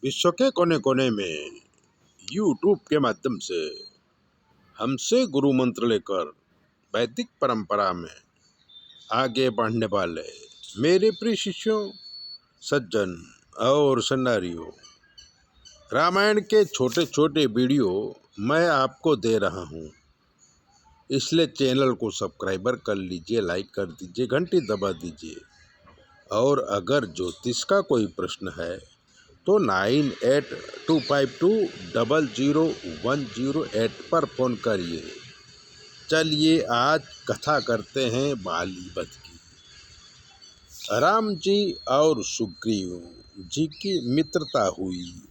विश्व के कोने कोने में यूट्यूब के माध्यम से हमसे गुरु मंत्र लेकर वैदिक परंपरा में आगे बढ़ने वाले मेरे प्रिय शिष्यों, सज्जन और सन्नारियों, रामायण के छोटे छोटे वीडियो मैं आपको दे रहा हूँ। इसलिए चैनल को सब्सक्राइबर कर लीजिए, लाइक कर दीजिए, घंटी दबा दीजिए। और अगर ज्योतिष का कोई प्रश्न है तो 9825200108 पर फ़ोन करिए। चलिए आज कथा करते हैं बाली वध की। राम जी और सुग्रीव जी की मित्रता हुई।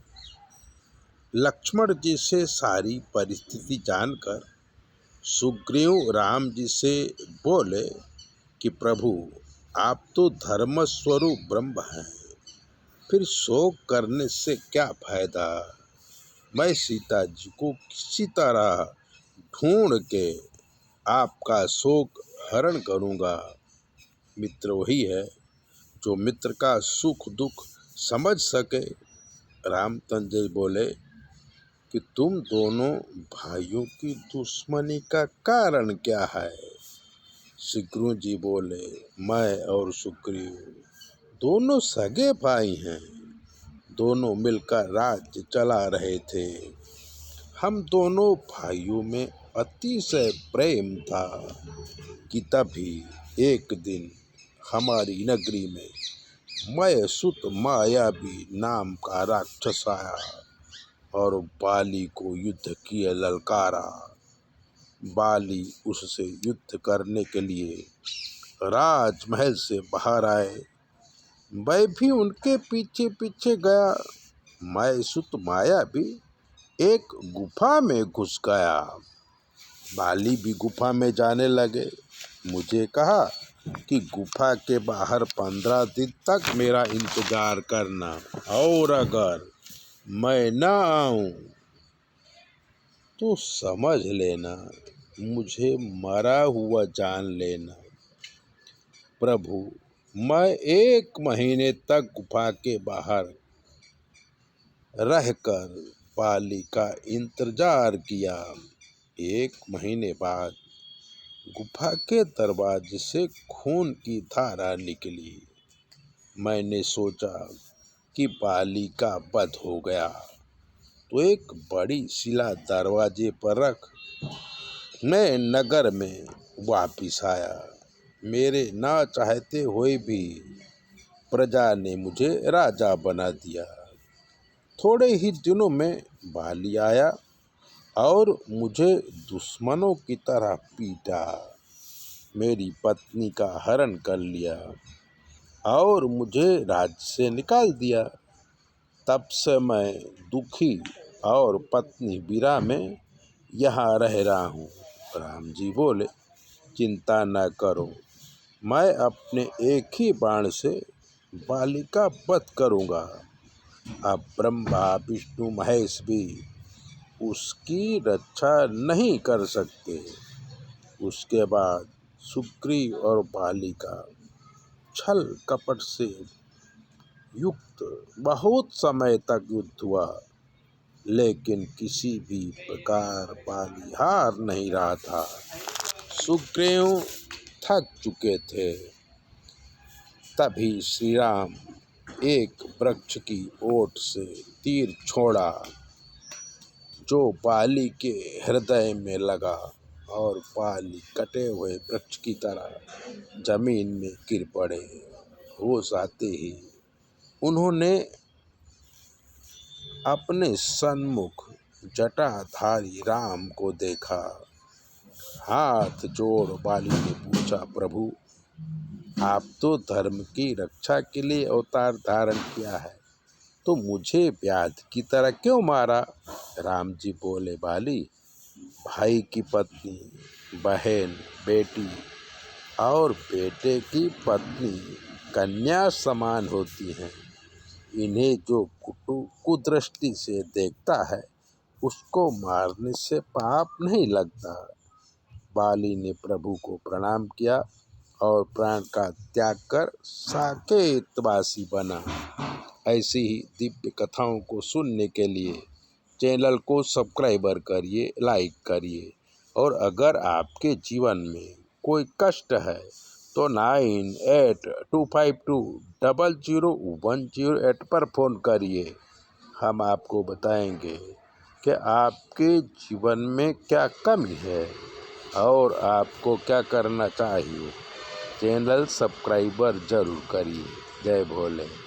लक्ष्मण जी से सारी परिस्थिति जानकर सुग्रीव राम जी से बोले कि प्रभु, आप तो धर्म स्वरूप ब्रह्म हैं, फिर शोक करने से क्या फायदा। मैं सीता जी को किसी तरह ढूंढ के आपका शोक हरण करूँगा। मित्र वही है जो मित्र का सुख दुख समझ सके। रामचंद्र बोले कि तुम दोनों भाइयों की दुश्मनी का कारण क्या है। सुग्रीव जी बोले, मैं और सुग्रीव दोनों सगे भाई हैं, दोनों मिलकर राज्य चला रहे थे। हम दोनों भाइयों में अतिशय प्रेम था कि तभी एक दिन हमारी नगरी में मयसुत मायावी नाम का राक्षस आया और बाली को युद्ध किए ललकारा। बाली उससे युद्ध करने के लिए राजमहल से बाहर आए। मैं भी उनके पीछे पीछे गया। मयसुत माया भी एक गुफा में घुस गया। बाली भी गुफा में जाने लगे। मुझे कहा कि गुफा के बाहर 15 दिन तक मेरा इंतजार करना, और अगर मैं न आऊं तो समझ लेना, मुझे मरा हुआ जान लेना। प्रभु, मैं 1 महीने तक गुफा के बाहर रहकर बाली का इंतजार किया। 1 महीने बाद गुफा के दरवाजे से खून की धारा निकली। मैंने सोचा कि बाली का वध हो गया, तो एक बड़ी शिला दरवाजे पर रख मैं नगर में वापिस आया। मेरे ना चाहते हुए भी प्रजा ने मुझे राजा बना दिया। थोड़े ही दिनों में बाली आया और मुझे दुश्मनों की तरह पीटा, मेरी पत्नी का हरण कर लिया और मुझे राज्य से निकाल दिया। तब से मैं दुखी और पत्नी विरह में यहाँ रह रहा हूँ। राम जी बोले, चिंता न करो, मैं अपने एक ही बाण से बाली का वध करूँगा। अब ब्रह्मा विष्णु महेश भी उसकी रक्षा नहीं कर सकते। उसके बाद सुग्रीव और बाली का छल कपट से युक्त बहुत समय तक युद्ध हुआ, लेकिन किसी भी प्रकार बाली हार नहीं रहा था। सुग्रीव थक चुके थे। तभी श्री राम एक वृक्ष की ओट से तीर छोड़ा जो बाली के हृदय में लगा और बाली कटे हुए वृक्ष की तरह जमीन में गिर पड़े। होश आते ही उन्होंने अपने सन्मुख जटाधारी राम को देखा। हाथ जोड़ बाली ने पूछा, प्रभु, आप तो धर्म की रक्षा के लिए अवतार धारण किया है, तो मुझे व्याध की तरह क्यों मारा। राम जी बोले, बाली, भाई की पत्नी, बहन, बेटी और बेटे की पत्नी कन्या समान होती हैं। इन्हें जो कुदृष्टि से देखता है उसको मारने से पाप नहीं लगता। बाली ने प्रभु को प्रणाम किया और प्राण का त्याग कर साकेतवासी बना ऐसी ही दिव्य कथाओं को सुनने के लिए चैनल को सब्सक्राइबर करिए, लाइक करिए। और अगर आपके जीवन में कोई कष्ट है तो 9825200108 पर फ़ोन करिए। हम आपको बताएंगे कि आपके जीवन में क्या कमी है और आपको क्या करना चाहिए। चैनल सब्सक्राइबर जरूर करिए। जय भोले।